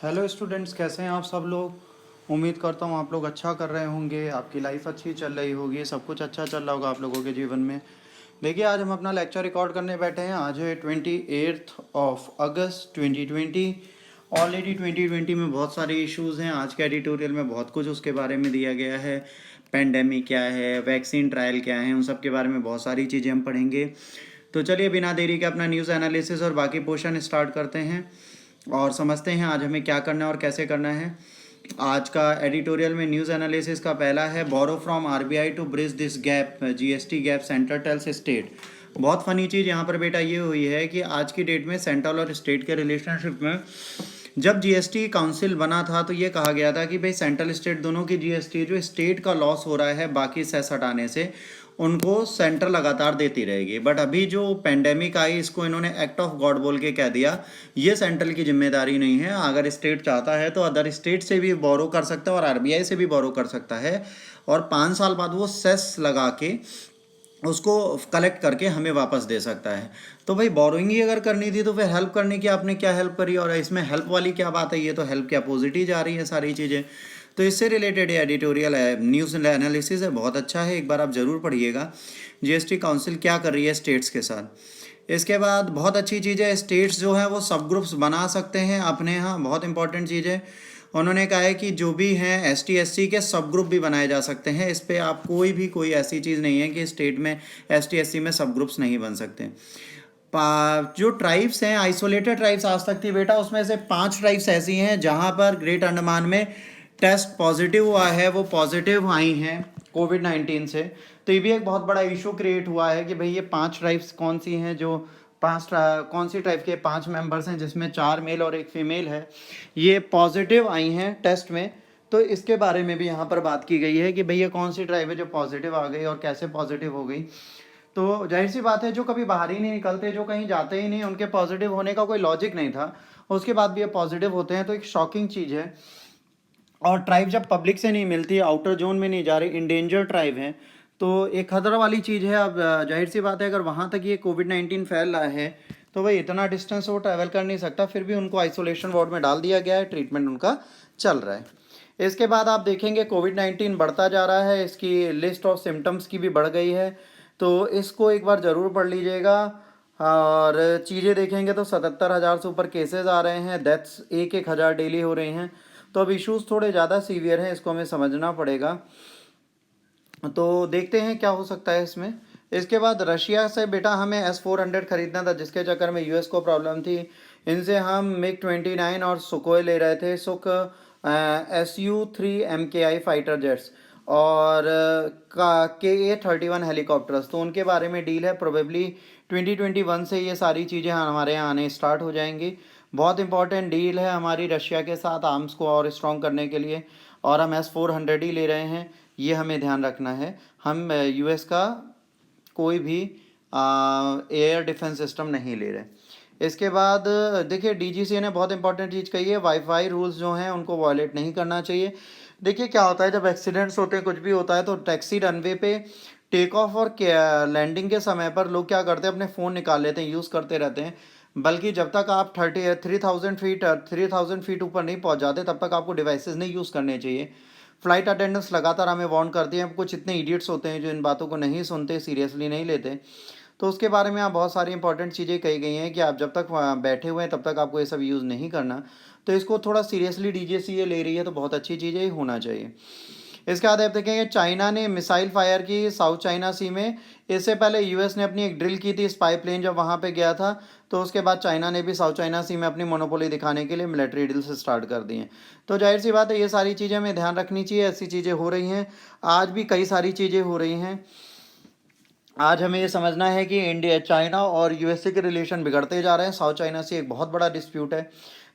Hello students, कैसे हैं आप सब लोग। उम्मीद करता हूँ आप लोग अच्छा कर रहे होंगे, आपकी लाइफ अच्छी चल रही होगी, सब कुछ अच्छा चल रहा होगा आप लोगों के जीवन में। देखिए, आज हम अपना लेक्चर रिकॉर्ड करने बैठे हैं। आज है 28 अगस्त 2020। ऑलरेडी 2020 में बहुत सारे इश्यूज़ हैं। आज के एडिटोरियल में बहुत कुछ उसके बारे में दिया गया है। पेंडेमिक क्या है, वैक्सीन ट्रायल क्या है, उन सब के बारे में बहुत सारी चीज़ें हम पढ़ेंगे। तो चलिए बिना देरी के अपना न्यूज़ एनालिसिस और बाकी पोर्शन स्टार्ट करते हैं और समझते हैं आज हमें क्या करना है और कैसे करना है। आज का एडिटोरियल में न्यूज़ एनालिसिस का पहला है, borrow from RBI to bridge this gap, GST gap center tells state. बहुत फनी चीज़ यहाँ पर बेटा ये हुई है कि आज की डेट में सेंट्रल और स्टेट के रिलेशनशिप में जब जीएसटी काउंसिल बना था तो ये कहा गया था कि भाई सेंट्रल स्टेट दोनों की जीएसटी जो स्टेट का लॉस हो रहा है बाकी सेस हटाने से, उनको सेंटर लगातार देती रहेगी। बट अभी जो पेंडेमिक आई, इसको इन्होंने एक्ट ऑफ गॉड बोल के कह दिया, ये सेंट्रल की जिम्मेदारी नहीं है। अगर स्टेट चाहता है तो अदर स्टेट से भी बोरो कर सकता है और आरबीआई से भी बोरो कर सकता है, और 5 साल बाद वो सेस लगा के उसको कलेक्ट करके हमें वापस दे सकता है। तो भाई बोरोइंग ही अगर करनी थी तो फिर हेल्प करने की आपने क्या हेल्प करी, और इसमें हेल्प वाली क्या बात है। ये तो हेल्प के अपोजिट ही जा रही है सारी चीज़ें। तो इससे रिलेटेड ये एडिटोरियल है, न्यूज़ एनालिसिस है, बहुत अच्छा है, एक बार आप ज़रूर पढ़िएगा। जीएसटी काउंसिल क्या कर रही है स्टेट्स के साथ। इसके बाद बहुत अच्छी चीज़ है, स्टेट्स जो है वो सब ग्रुप्स बना सकते हैं अपने यहाँ, बहुत इंपॉर्टेंट चीज़ है। उन्होंने कहा है कि जो भी हैं एसटी एससी के सब ग्रुप भी बनाए जा सकते हैं। इस पर आप कोई ऐसी चीज़ नहीं है कि स्टेट में एसटी एससी में सब ग्रुप्स नहीं बन सकते। जो ट्राइब्स हैं, आइसोलेटेड ट्राइब्स आज तक थी बेटा, उसमें से 5 ट्राइब्स ऐसी हैं जहां पर ग्रेट अंडमान में टेस्ट पॉजिटिव हुआ है, वो पॉजिटिव आई हैं कोविड-19 से। तो ये भी एक बहुत बड़ा इशू क्रिएट हुआ है कि भाई ये 5 ट्राइब्स कौन सी हैं, जो कौन सी ट्राइब के 5 मेंबर्स हैं जिसमें 4 मेल और 1 फीमेल है, ये पॉजिटिव आई हैं टेस्ट में। तो इसके बारे में भी यहाँ पर बात की गई है कि भाई ये कौन सी ट्राइब है जो पॉजिटिव आ गई और कैसे पॉजिटिव हो गई। तो जाहिर सी बात है, जो कभी बाहर ही नहीं निकलते, जो कहीं जाते ही नहीं, उनके पॉजिटिव होने का कोई लॉजिक नहीं था, उसके बाद भी ये पॉजिटिव होते हैं, तो एक शॉकिंग चीज़ है। और ट्राइब जब पब्लिक से नहीं मिलती, आउटर जोन में नहीं जा रही, इंडेंजर ट्राइब है, तो एक खतरा वाली चीज़ है। अब जाहिर सी बात है, अगर वहाँ तक ये कोविड-19 फैल रहा है तो भाई इतना डिस्टेंस वो ट्रैवल कर नहीं सकता, फिर भी उनको आइसोलेशन वार्ड में डाल दिया गया है, ट्रीटमेंट उनका चल रहा है। इसके बाद आप देखेंगे कोविड-19 बढ़ता जा रहा है, इसकी लिस्ट ऑफ सिम्टम्स की भी बढ़ गई है, तो इसको एक बार ज़रूर पढ़ लीजिएगा। और चीज़ें देखेंगे तो 77,000 से ऊपर केसेस आ रहे हैं, डेथ्स 1-1 हज़ार डेली हो रही हैं। तो अब इश्यूज़ थोड़े ज़्यादा सीवियर हैं, इसको हमें समझना पड़ेगा। तो देखते हैं क्या हो सकता है इसमें। इसके बाद रशिया से बेटा हमें S-400 ख़रीदना था, जिसके चक्कर में यूएस को प्रॉब्लम थी। इनसे हम MiG-29 और सुकोई ले रहे थे, Su-3 MKI फाइटर जेट्स और KA-31 हेलीकॉप्टर्स। तो उनके बारे में डील है, प्रोबेबली 2021 से ये सारी चीज़ें हमारे यहाँ आने स्टार्ट हो जाएंगी। बहुत इंपॉर्टेंट डील है हमारी रशिया के साथ आर्म्स को और स्ट्रॉन्ग करने के लिए, और हम S-400 ही ले रहे हैं, ये हमें ध्यान रखना है। हम यूएस का कोई भी एयर डिफेंस सिस्टम नहीं ले रहे। इसके बाद देखिए, डीजीसीए ने बहुत इंपॉर्टेंट चीज़ कही है, वाईफाई रूल्स जो हैं उनको वॉयलेट नहीं करना चाहिए। देखिए क्या होता है, जब एक्सीडेंट्स होते हैं, कुछ भी होता है, तो टैक्सी रनवे पे टेक ऑफ और लैंडिंग के समय पर लोग क्या करते हैं, अपने फ़ोन निकाल लेते हैं, यूज़ करते रहते हैं। बल्कि जब तक आप 3,000 फीट ऊपर नहीं पहुंच जाते, तब तक आपको डिवाइसेस नहीं यूज़ करने चाहिए। फ़्लाइट अटेंडेंट्स लगातार हमें वार्न करती हैं। कुछ इतने इडियट्स होते हैं जो इन बातों को नहीं सुनते, सीरियसली नहीं लेते। तो उसके बारे में आप बहुत सारी इंपॉर्टेंट चीज़ें कही गई हैं कि आप जब तक वहाँ बैठे हुए हैं तब तक आपको ये सब यूज़ नहीं करना। तो इसको थोड़ा सीरियसली डीजीसीए ले रही है, तो बहुत अच्छी चीज़ है, ये होना चाहिए। इसके बाद आप देखेंगे, चाइना ने मिसाइल फायर की साउथ चाइना सी में। इससे पहले यूएस ने अपनी एक ड्रिल की थी, स्पाई प्लेन जब वहाँ पे गया था, तो उसके बाद चाइना ने भी साउथ चाइना सी में अपनी मोनोपोली दिखाने के लिए मिलिट्री ड्रिल्स स्टार्ट कर दी हैं। तो जाहिर सी बात है, ये सारी चीज़ें हमें ध्यान रखनी चाहिए, ऐसी चीज़ें हो रही हैं, आज भी कई सारी चीज़ें हो रही हैं। आज हमें ये समझना है कि इंडिया, चाइना और यूएसए के रिलेशन बिगड़ते जा रहे हैं। साउथ चाइना सी एक बहुत बड़ा डिस्प्यूट है,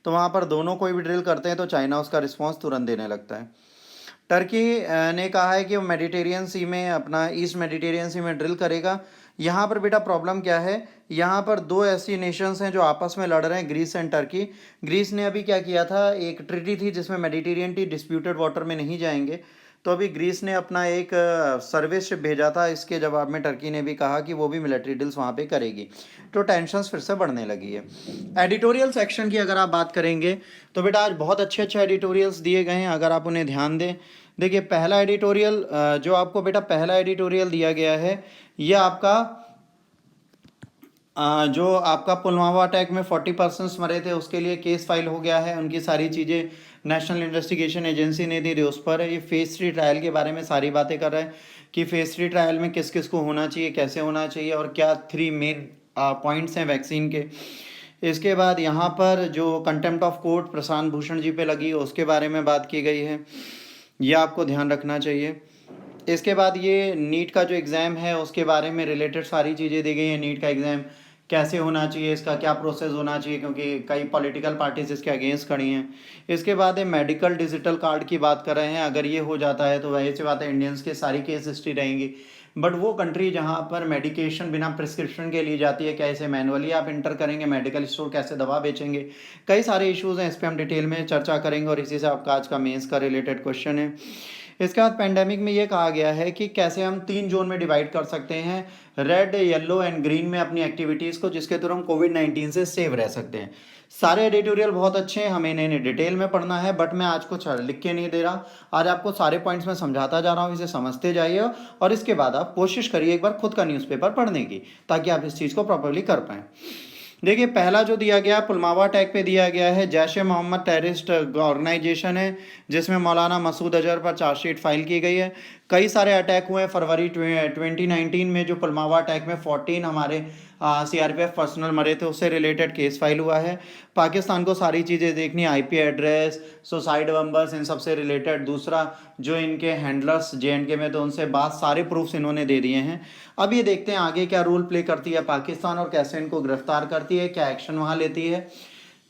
तो वहाँ पर दोनों कोई भी ड्रिल करते हैं तो चाइना उसका रिस्पॉन्स तुरंत देने लगता है। टर्की ने कहा है कि वो मेडिटेरियन सी में, अपना ईस्ट मेडिटेरियन सी में ड्रिल करेगा। यहाँ पर बेटा प्रॉब्लम क्या है, यहाँ पर दो ऐसी नेशंस हैं जो आपस में लड़ रहे हैं, ग्रीस एंड टर्की। ग्रीस ने अभी क्या किया था, एक ट्रीटी थी जिसमें मेडिटेरियन टी डिस्प्यूटेड वाटर में नहीं जाएंगे, तो अभी ग्रीस ने अपना एक सर्विस भेजा था, इसके जवाब में टर्की ने भी कहा कि वो भी मिलिट्री डील्स वहाँ पे करेगी। तो टेंशन्स फिर से बढ़ने लगी है। एडिटोरियल सेक्शन की अगर आप बात करेंगे तो बेटा आज बहुत अच्छे अच्छे एडिटोरियल्स दिए गए हैं, अगर आप उन्हें ध्यान दें। देखिए पहला एडिटोरियल जो आपको बेटा पहला एडिटोरियल दिया गया है, ये आपका जो आपका पुलवामा अटैक में 40% मरे थे उसके लिए केस फाइल हो गया है, उनकी सारी चीज़ें नेशनल इन्वेस्टिगेशन एजेंसी ने दी उस पर है। ये फेज़ 3 ट्रायल के बारे में सारी बातें कर रहा है कि फेज़ 3 ट्रायल में किस किस को होना चाहिए, कैसे होना चाहिए, और क्या 3 मेन पॉइंट्स हैं वैक्सीन के। इसके बाद यहाँ पर जो contempt of court Prashant Bhushan ji पे लगी उसके बारे में बात की गई है, यह आपको ध्यान रखना चाहिए। इसके बाद ये नीट का जो एग्ज़ाम है उसके बारे में रिलेटेड सारी चीज़ें दी गई हैं। नीट का एग्ज़ाम कैसे होना चाहिए, इसका क्या प्रोसेस होना चाहिए, क्योंकि कई पॉलिटिकल पार्टीज इसके अगेंस्ट खड़ी हैं। इसके बाद ये मेडिकल डिजिटल कार्ड की बात कर रहे हैं, अगर ये हो जाता है तो वही सी बात है, इंडियंस की सारी केस हिस्ट्री रहेंगी। बट वो कंट्री जहाँ पर मेडिकेशन बिना प्रिस्क्रिप्शन के ली जाती है, क्या इसे मैनुअली आप इंटर करेंगे, मेडिकल स्टोर कैसे दवा बेचेंगे, कई सारे इश्यूज़ हैं, इस पर हम डिटेल में चर्चा करेंगे और इसी से आपका आज का मेंस का रिलेटेड क्वेश्चन है। इसके बाद पेंडेमिक में ये कहा गया है कि कैसे हम 3 जोन में डिवाइड कर सकते हैं, रेड, येलो एंड ग्रीन में अपनी एक्टिविटीज़ को, जिसके थ्रू हम कोविड-19 से सेव रह सकते हैं। सारे एडिटोरियल बहुत अच्छे हैं, हमें इन्हें डिटेल में पढ़ना है, बट मैं आज कुछ लिख के नहीं दे रहा, आज आपको सारे पॉइंट्स में समझाता जा रहा हूँ, इसे समझते जाइए और इसके बाद आप कोशिश करिए एक बार खुद का न्यूज़पेपर पढ़ने की, ताकि आप इस चीज़ को प्रॉपरली कर पाएँ। देखिए पहला जो दिया गया पुलवामा अटैक पे दिया गया है, जैश ए मोहम्मद टेररिस्ट ऑर्गेनाइजेशन है जिसमें मौलाना मसूद अजहर पर चार्जशीट फाइल की गई है। कई सारे अटैक हुए हैं, फरवरी 2019 में जो पुलवामा अटैक में 14 हमारे सीआरपीएफ पर्सनल मरे थे, उससे रिलेटेड केस फाइल हुआ है। पाकिस्तान को सारी चीज़ें देखनी, आईपी एड्रेस, सुसाइड बम्बर्स, इन सब से रिलेटेड। दूसरा जो इनके हैंडलर्स जेएंडके में, तो उनसे बात, सारे प्रूफ्स इन्होंने दे दिए हैं। अब ये देखते हैं आगे क्या रोल प्ले करती है पाकिस्तान और कैसे इनको गिरफ्तार करती है, क्या एक्शन वहाँ लेती है।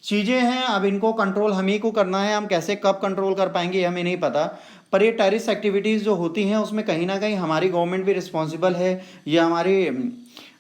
चीज़ें हैं, अब इनको कंट्रोल हम ही को करना है, हम कैसे कब कंट्रोल कर पाएंगे हमें नहीं पता। पर ये टेररिस्ट एक्टिविटीज़ जो होती हैं उसमें कहीं ना कहीं हमारी गवर्नमेंट भी रिस्पॉन्सिबल है, या हमारी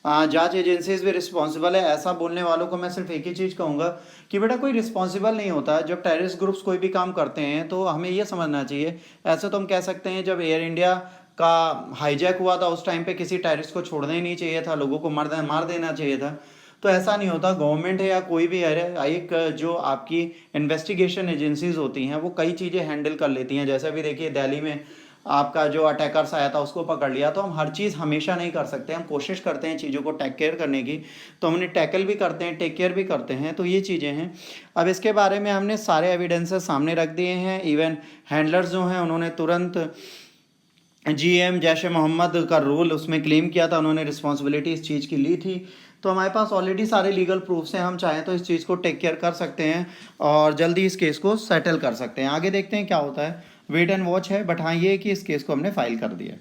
जांच एजेंसीज भी रिस्पॉन्सिबल है। ऐसा बोलने वालों को मैं सिर्फ एक ही चीज़ कहूँगा कि बेटा कोई रिस्पॉन्सिबल नहीं होता। जब टेररिस्ट ग्रुप्स कोई भी काम करते हैं तो हमें ये समझना चाहिए, ऐसे तो हम कह सकते हैं जब एयर इंडिया का हाईजैक हुआ था उस टाइम पे किसी टेररिस्ट को छोड़ना ही नहीं चाहिए था, लोगों को मार देना चाहिए था। तो ऐसा नहीं होता, गवर्नमेंट है या कोई भी है, एक जो आपकी इन्वेस्टिगेशन एजेंसीज होती हैं वो कई चीज़ें हैंडल कर लेती हैं। जैसे अभी देखिए दिल्ली में आपका जो अटैकर्स आया था उसको पकड़ लिया, तो हम हर चीज़ हमेशा नहीं कर सकते, हम कोशिश करते हैं चीज़ों को टेक केयर करने की, तो हमने टैकल भी करते हैं, टेक केयर भी करते हैं। तो ये चीज़ें हैं। अब इसके बारे में हमने सारे एविडेंसेस सामने रख दिए हैं। इवन हैंडलर्स जो हैं उन्होंने तुरंत जीएम जैश ए मोहम्मद का रोल उसमें क्लेम किया था, उन्होंने रिस्पॉन्सिबिलिटी इस चीज़ की ली थी। तो हमारे पास ऑलरेडी सारे लीगल प्रूफ्स हैं, हम चाहें तो इस चीज़ को टेक केयर कर सकते हैं और जल्दी इस केस को सेटल कर सकते हैं। आगे देखते हैं क्या होता है, वेट एंड वॉच है, बट हाँ ये कि इस केस को हमने फाइल कर दिया।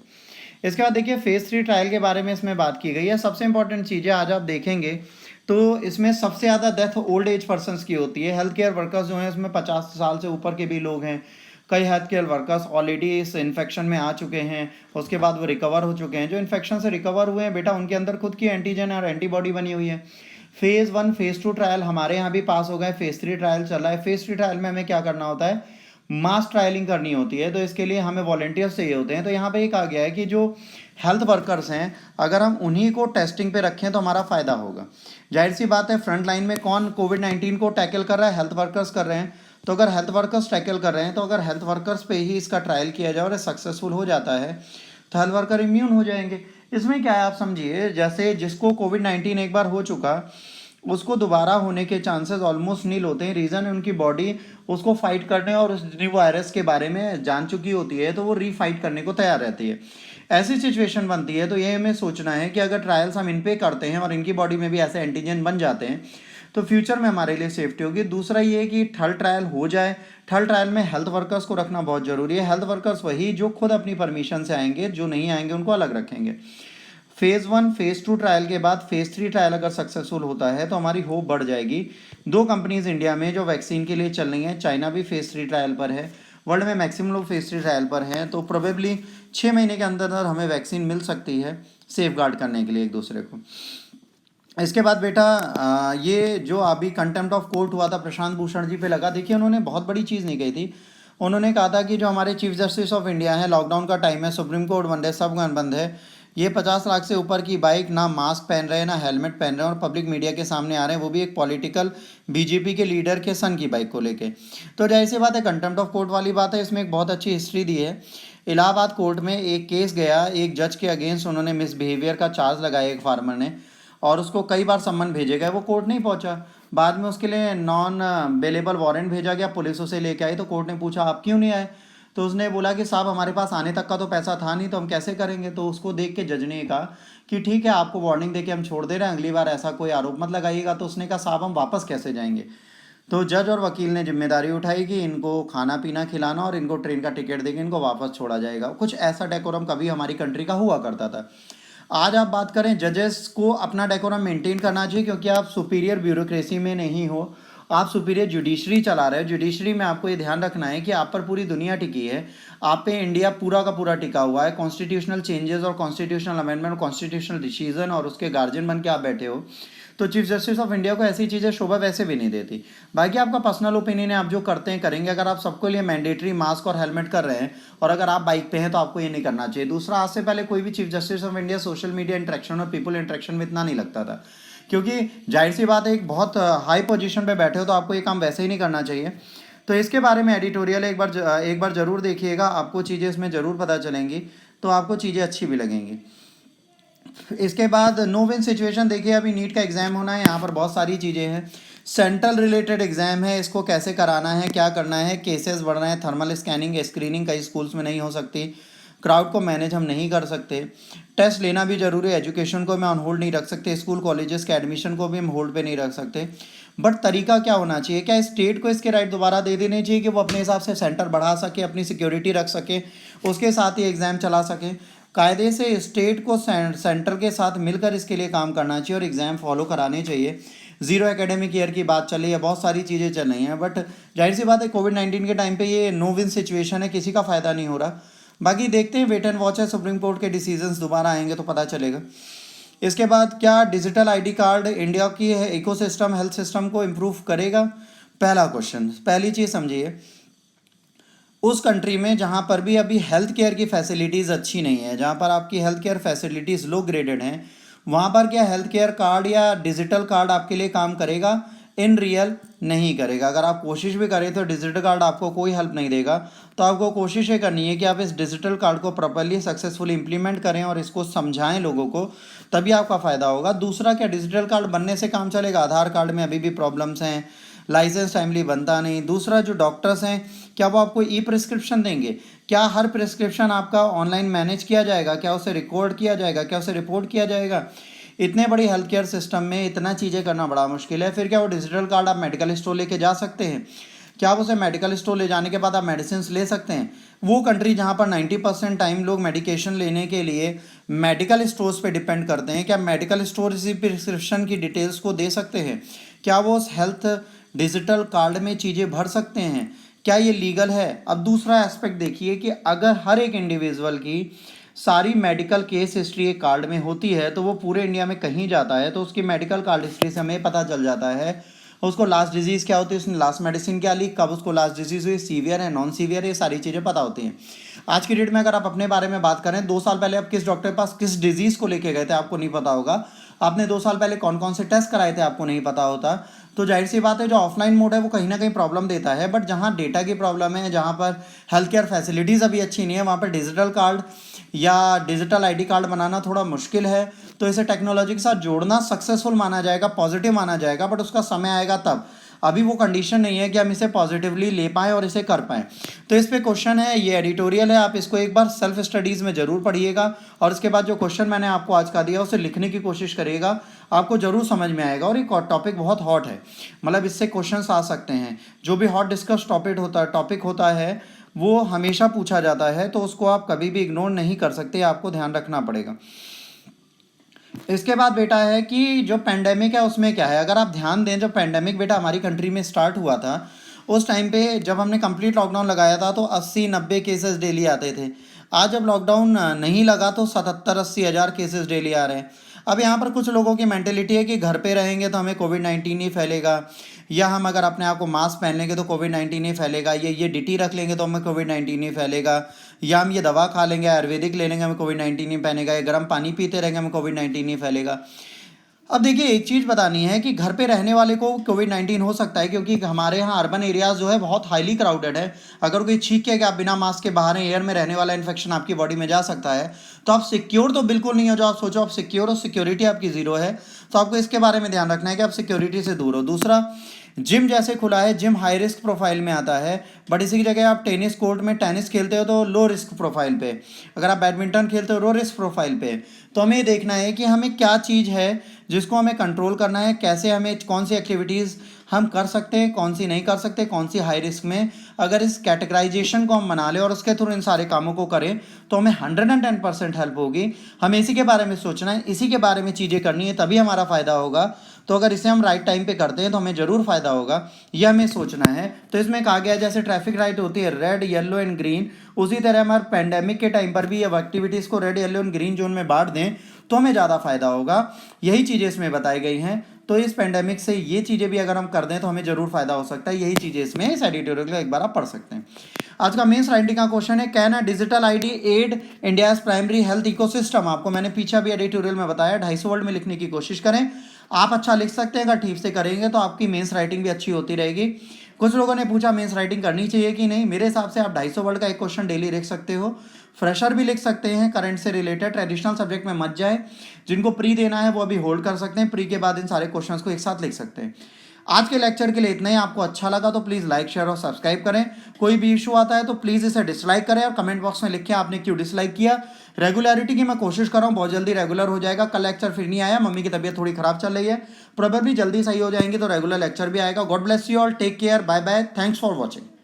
इसके बाद देखिए फेज़ 3 ट्रायल के बारे में इसमें बात की गई है। सबसे इंपॉर्टेंट चीज़ है, आज आप देखेंगे तो इसमें सबसे ज़्यादा डेथ ओल्ड एज पर्सनस की होती है। हेल्थ केयर वर्कर्स जो हैं इसमें 50 साल से ऊपर के भी लोग हैं। कई हेल्थ केयर वर्कर्स ऑलरेडी इस इन्फेक्शन में आ चुके हैं, उसके बाद वो रिकवर हो चुके हैं। जो इन्फेक्शन से रिकवर हुए हैं बेटा, उनके अंदर खुद की एंटीजन और एंटीबॉडी बनी हुई है। फेज़ 1 फेज़ 2 ट्रायल हमारे यहाँ भी पास हो गए, फेज़ 3 ट्रायल चल रहा है। फेज़ 3 ट्रायल में हमें क्या करना होता है, मास ट्रायलिंग करनी होती है, तो इसके लिए हमें वॉलंटियर्स चाहिए होते हैं। तो यहाँ पे ये कहा गया है कि जो हेल्थ वर्कर्स हैं अगर हम उन्हीं को टेस्टिंग पे रखें तो हमारा फ़ायदा होगा। जाहिर सी बात है, फ्रंट लाइन में कौन कोविड-19 को टैकल कर रहा है, हेल्थ वर्कर्स कर रहे हैं। तो अगर हेल्थ वर्कर्स टैकल कर रहे हैं, तो अगर हेल्थ वर्कर्स पे ही इसका ट्रायल किया जाए और सक्सेसफुल हो जाता है तो हेल्थ वर्कर इम्यून हो जाएंगे। इसमें क्या है आप समझिए, जैसे जिसको कोविड-19 एक बार हो चुका उसको दोबारा होने के चांसेस ऑलमोस्ट नील होते हैं। रीज़न है उनकी बॉडी उसको फाइट करने और उस न्यू वायरस के बारे में जान चुकी होती है, तो वो रीफाइट करने को तैयार रहती है। ऐसी सिचुएशन बनती है, तो ये हमें सोचना है कि अगर ट्रायल्स हम इन पे करते हैं और इनकी बॉडी में भी ऐसे एंटीजन बन जाते हैं तो फ्यूचर में हमारे लिए सेफ्टी होगी। दूसरा ये कि थर्ड ट्रायल हो जाए, थर्ड ट्रायल में हेल्थ वर्कर्स को रखना बहुत ज़रूरी है। हेल्थ वर्कर्स वही जो खुद अपनी परमिशन से आएंगे, जो नहीं आएंगे उनको अलग रखेंगे। फेज़ 1 फेज़ 2 ट्रायल के बाद फेज़ 3 ट्रायल अगर सक्सेसफुल होता है तो हमारी होप बढ़ जाएगी। 2 कंपनीज इंडिया में जो वैक्सीन के लिए चल रही हैं, चाइना भी फेज़ 3 ट्रायल पर है, वर्ल्ड में मैक्सिमम लोग फेज़ 3 ट्रायल पर हैं। तो प्रोबेबली 6 महीने के अंदर अंदर हमें वैक्सीन मिल सकती है सेफ गार्ड करने के लिए एक दूसरे को। इसके बाद बेटा ये जो अभी कंटेम्प्ट ऑफ कोर्ट हुआ था प्रशांत भूषण जी पे लगा, देखिए उन्होंने बहुत बड़ी चीज़ नहीं कही थी। उन्होंने कहा था कि जो हमारे चीफ जस्टिस ऑफ इंडिया हैं, लॉकडाउन का टाइम है, सुप्रीम कोर्ट बंद है, सब बंद है, ये 50 लाख से ऊपर की बाइक ना मास्क पहन रहे हैं ना हेलमेट पहन रहे हैं और पब्लिक मीडिया के सामने आ रहे हैं, वो भी एक पॉलिटिकल बीजेपी के लीडर के सन की बाइक को लेके। तो जाहिर सी बात है कंटेम्प्ट ऑफ कोर्ट वाली बात है। इसमें एक बहुत अच्छी हिस्ट्री दी है। इलाहाबाद कोर्ट में एक केस गया, एक जज के अगेंस्ट उन्होंने मिसबिहेवियर का चार्ज लगाया एक फार्मर ने, और उसको कई बार सम्मन भेजे गए, वो कोर्ट नहीं पहुंचा। बाद में उसके लिए नॉन बेलेबल वारंट भेजा गया, पुलिस उसे लेके आई, तो कोर्ट ने पूछा आप क्यों नहीं आए, तो उसने बोला कि साहब हमारे पास आने तक का तो पैसा था नहीं, तो हम कैसे करेंगे। तो उसको देख के जज ने कहा कि ठीक है आपको वार्निंग दे के हम छोड़ दे रहे हैं, अगली बार ऐसा कोई आरोप मत लगाइएगा। तो उसने कहा साहब हम वापस कैसे जाएंगे। तो जज और वकील ने जिम्मेदारी उठाई कि इनको खाना पीना खिलाना और इनको ट्रेन का टिकट देके इनको वापस छोड़ा जाएगा। कुछ ऐसा डेकोरम कभी हमारी कंट्री का हुआ करता था। आज आप बात करें, जजेस को अपना डेकोरम मेंटेन करना चाहिए, क्योंकि आप सुपीरियर ब्यूरोक्रेसी में नहीं हो, आप सुपीरियर जुडिशरी चला रहे हो। जुडिशरी में आपको ये ध्यान रखना है कि आप पर पूरी दुनिया टिकी है, आप पे इंडिया पूरा का पूरा टिका हुआ है। कॉन्स्टिट्यूशनल चेंजेस और कॉन्स्टिट्यूशनल अमेंडमेंट, कॉन्स्टिट्यूशनल डिसीजन और उसके गार्जियन बन के आप बैठे हो। तो चीफ जस्टिस ऑफ इंडिया को ऐसी चीज़ें शोभा वैसे भी नहीं देती। बाकी आपका पर्सनल ओपिनियन है, आप जो करते हैं करेंगे। अगर आप सबके लिए मैंडेटरी मास्क और हेलमेट कर रहे हैं और अगर आप बाइक पे हैं तो आपको ये नहीं करना चाहिए। दूसरा, आज से पहले कोई भी chief justice of India social media interaction और पीपल इंटरेक्शन में इतना नहीं लगता था, क्योंकि जाहिर सी बात है एक बहुत हाई पोजीशन पे बैठे हो तो आपको ये काम वैसे ही नहीं करना चाहिए। तो इसके बारे में एडिटोरियल एक बार ज़रूर देखिएगा, आपको चीज़ें इसमें ज़रूर पता चलेंगी, तो आपको चीज़ें अच्छी भी लगेंगी। इसके बाद नो विन सिचुएशन देखिए, अभी नीट का एग्ज़ाम होना है, यहाँ पर बहुत सारी चीज़ें हैं। सेंट्रल रिलेटेड एग्ज़ाम है, इसको कैसे कराना है, क्या करना है, केसेस बढ़ रहे हैं, थर्मल स्कैनिंग स्क्रीनिंग कई स्कूल्स में नहीं हो सकती, क्राउड को मैनेज हम नहीं कर सकते, टेस्ट लेना भी ज़रूरी है, एजुकेशन को मैं ऑन होल्ड नहीं रख सकते, स्कूल कॉलेजेस के एडमिशन को भी हम होल्ड पे नहीं रख सकते। बट तरीका क्या होना चाहिए, क्या स्टेट को इसके राइट दोबारा दे देने चाहिए कि वो अपने हिसाब से सेंटर बढ़ा सके, अपनी सिक्योरिटी रख सके, उसके साथ ही एग्ज़ाम चला सके। कायदे से स्टेट को सेंटर के साथ मिलकर इसके लिए काम करना चाहिए और एग्ज़ाम फॉलो कराने चाहिए। जीरो एकेडमिक ईयर की बात चली है, बहुत सारी चीज़ें चल रही हैं, बट जाहिर सी बात है कोविड-19 के टाइम पे ये नो विन सिचुएशन है, किसी का फ़ायदा नहीं हो रहा। बाकी देखते हैं, वेट एंड वॉच है, सुप्रीम कोर्ट के डिसीजंस दोबारा आएंगे तो पता चलेगा। इसके बाद क्या डिजिटल आईडी कार्ड इंडिया की है इकोसिस्टम हेल्थ सिस्टम को इम्प्रूव करेगा? पहला क्वेश्चन, पहली चीज़ समझिए, उस कंट्री में जहाँ पर भी अभी हेल्थ केयर की फैसिलिटीज़ अच्छी नहीं है, जहाँ पर आपकी हेल्थ केयर फैसिलिटीज़ लो ग्रेडेड हैं, वहाँ पर क्या हेल्थ केयर कार्ड या डिजिटल कार्ड आपके लिए काम करेगा? इन रियल नहीं करेगा। अगर आप कोशिश भी करें तो डिजिटल कार्ड आपको कोई हेल्प नहीं देगा। तो आपको कोशिश ये करनी है कि आप इस डिजिटल कार्ड को प्रॉपर्ली सक्सेसफुली इम्प्लीमेंट करें और इसको समझाएं लोगों को, तभी आपका फ़ायदा होगा। दूसरा, क्या डिजिटल कार्ड बनने से काम चलेगा? आधार कार्ड में अभी भी प्रॉब्लम्स हैं, लाइसेंस टाइमली बनता नहीं। दूसरा, जो डॉक्टर्स हैं क्या वो आपको ई प्रिस्क्रिप्शन देंगे? क्या हर प्रिस्क्रिप्शन आपका ऑनलाइन मैनेज किया जाएगा? क्या उसे रिकॉर्ड किया जाएगा? क्या उसे रिपोर्ट किया जाएगा? इतने बड़ी हेल्थ केयर सिस्टम में इतना चीज़ें करना बड़ा मुश्किल है। फिर क्या वो डिजिटल कार्ड आप मेडिकल स्टोर लेके जा सकते हैं? क्या आप उसे मेडिकल स्टोर ले जाने के बाद आप मेडिसिन ले सकते हैं? वो कंट्री जहाँ पर 90% टाइम लोग मेडिकेशन लेने के लिए मेडिकल स्टोर्स पे डिपेंड करते हैं, क्या मेडिकल स्टोर इसी प्रिस्क्रिप्शन की डिटेल्स को दे सकते हैं? क्या वो उस हेल्थ डिजिटल कार्ड में चीज़ें भर सकते हैं? क्या ये लीगल है? अब दूसरा एस्पेक्ट देखिए कि अगर हर एक इंडिविजुअल की सारी मेडिकल केस हिस्ट्री एक कार्ड में होती है तो वो पूरे इंडिया में कहीं जाता है तो उसकी मेडिकल कार्ड हिस्ट्री से हमें पता चल जाता है उसको लास्ट डिजीज़ क्या होती है, उसने लास्ट मेडिसिन क्या ली, कब उसको लास्ट डिजीज़ हुई, सीवियर है, नॉन सीवियर है, ये सारी चीज़ें पता होती हैं। आज की डेट में अगर आप अपने बारे में बात करें, 2 साल पहले आप किस डॉक्टर के पास किस डिजीज़ को लेके गए थे आपको नहीं पता होगा। आपने 2 साल पहले कौन कौन से टेस्ट कराए थे आपको नहीं पता होता। तो जाहिर सी बात है जो ऑफलाइन मोड है वो कहीं ना कहीं प्रॉब्लम देता है। बट जहाँ डेटा की प्रॉब्लम है, जहाँ पर हेल्थ केयर फैसिलिटीज़ अभी अच्छी नहीं है, वहाँ पर डिजिटल कार्ड या डिजिटल आईडी कार्ड बनाना थोड़ा मुश्किल है। तो इसे टेक्नोलॉजी के साथ जोड़ना सक्सेसफुल माना जाएगा, पॉजिटिव माना जाएगा, बट उसका समय आएगा तब। अभी वो कंडीशन नहीं है कि हम इसे पॉजिटिवली ले पाएँ और इसे कर पाएँ। तो इस पे क्वेश्चन है, ये एडिटोरियल है, आप इसको एक बार सेल्फ स्टडीज़ में ज़रूर पढ़िएगा और इसके बाद जो क्वेश्चन मैंने आपको आज का दिया उसे लिखने की कोशिश करिएगा, आपको ज़रूर समझ में आएगा। और एक टॉपिक बहुत हॉट है, मतलब इससे क्वेश्चंस आ सकते हैं। जो भी हॉट डिस्कस टॉपिक होता है वो हमेशा पूछा जाता है, तो उसको आप कभी भी इग्नोर नहीं कर सकते, आपको ध्यान रखना पड़ेगा। इसके बाद बेटा है कि जो पेंडेमिक है उसमें क्या है। अगर आप ध्यान दें, जो पेंडेमिक बेटा हमारी कंट्री में स्टार्ट हुआ था उस टाइम पे जब हमने कंप्लीट लॉकडाउन लगाया था तो 80-90 केसेस डेली आते थे। आज जब लॉकडाउन नहीं लगा तो 77-80 हज़ार केसेस डेली आ रहे हैं। अब यहाँ पर कुछ लोगों की मेंटेलिटी है कि घर पे रहेंगे तो हमें कोविड-19 नहीं फैलेगा, या हम अगर अपने आप को मास्क पहन लेंगे तो कोविड-19 नहीं फैलेगा, ये डीटी रख लेंगे तो हमें कोविड-19 नहीं फैलेगा, या हम ये दवा खा लेंगे, आयुर्वेदिक ले लेंगे, हमें कोविड-19 नहीं फैलेगा, या गर्म पानी पीते रहेंगे, हमें कोविड-19 नहीं फैलेगा। अब देखिए एक चीज़ बतानी है कि घर पे रहने वाले को कोविड-19 हो सकता है, क्योंकि हमारे यहाँ अर्बन एरियाज़ जो है बहुत हाईली क्राउडेड है। अगर कोई छींक के कि आप बिना मास्क के बाहर हैं, एयर में रहने वाला इन्फेक्शन आपकी बॉडी में जा सकता है, तो आप सिक्योर तो बिल्कुल नहीं हो। जो आप सोचो आप सिक्योर हो, सिक्योरिटी आपकी ज़ीरो है, तो आपको इसके बारे में ध्यान रखना है कि आप सिक्योरिटी से दूर हो। दूसरा, जिम जैसे खुला है, जिम हाई रिस्क प्रोफाइल में आता है, बट इसी की जगह आप टेनिस कोर्ट में टेनिस खेलते हो तो लो रिस्क प्रोफाइल पे, अगर आप बैडमिंटन खेलते हो लो रिस्क प्रोफाइल पे। तो हमें देखना है कि हमें क्या चीज़ है जिसको हमें कंट्रोल करना है, कैसे हमें कौन सी एक्टिविटीज़ हम कर सकते हैं, कौन सी नहीं कर सकते, कौन सी हाई रिस्क में। अगर इस कैटेगराइजेशन को हम बना लें और उसके थ्रू इन सारे कामों को करें तो हमें 110% हेल्प होगी। हमें इसी के बारे में सोचना है, इसी के बारे में चीज़ें करनी है, तभी हमारा फ़ायदा होगा। तो अगर इसे हम राइट टाइम पे करते हैं तो हमें ज़रूर फ़ायदा होगा, यह हमें सोचना है। तो इसमें कहा गया है जैसे ट्रैफिक लाइट होती है रेड, येलो एंड ग्रीन, उसी तरह हमारे पेंडेमिक के टाइम पर भी ये एक्टिविटीज़ को red, yellow and green zone में बांट दें तो हमें ज़्यादा फ़ायदा होगा। यही चीज़ें इसमें बताई गई हैं। तो इस पेंडेमिक से ये चीज़ें भी अगर हम कर दें तो हमें ज़रूर फ़ायदा हो सकता है। यही चीज़ें इसमें इस एडिटोरियल को एक बार आप पढ़ सकते हैं। आज का मेंस राइटिंग का क्वेश्चन है, can a digital ID aid India's primary health ecosystem. आपको मैंने पीछे भी एडिटोरियल में बताया 250 वर्ड में लिखने की कोशिश करें। आप अच्छा लिख सकते हैं, अगर ठीक से करेंगे तो आपकी मेंस राइटिंग भी अच्छी होती रहेगी। कुछ लोगों ने पूछा मेंस राइटिंग करनी चाहिए कि नहीं। मेरे हिसाब से आप 250 वर्ड का एक क्वेश्चन डेली लिख सकते हो। फ्रेशर भी लिख सकते हैं, करंट से रिलेटेड, ट्रेडिशनल सब्जेक्ट में मत जाए। जिनको प्री देना है वो अभी होल्ड कर सकते हैं, प्री के बाद इन सारे क्वेश्चंस को एक साथ लिख सकते हैं। आज के लेक्चर के लिए इतना ही। आपको अच्छा लगा तो प्लीज़ लाइक, शेयर और सब्सक्राइब करें। कोई भी इशू आता है तो प्लीज़ इसे डिसलाइक करें और कमेंट बॉक्स में लिखें आपने क्यों डिसलाइक किया। रेगुलरिटी की मैं कोशिश कर रहा हूँ, बहुत जल्दी रेगुलर हो जाएगा। कल लेक्चर फिर नहीं आया, मम्मी की तबीयत थोड़ी खराब चल रही है, प्रोबेबली जल्दी सही हो जाएंगे तो रेगुलर लेक्चर भी आएगा। God bless you all, take care, bye bye, thanks for watching.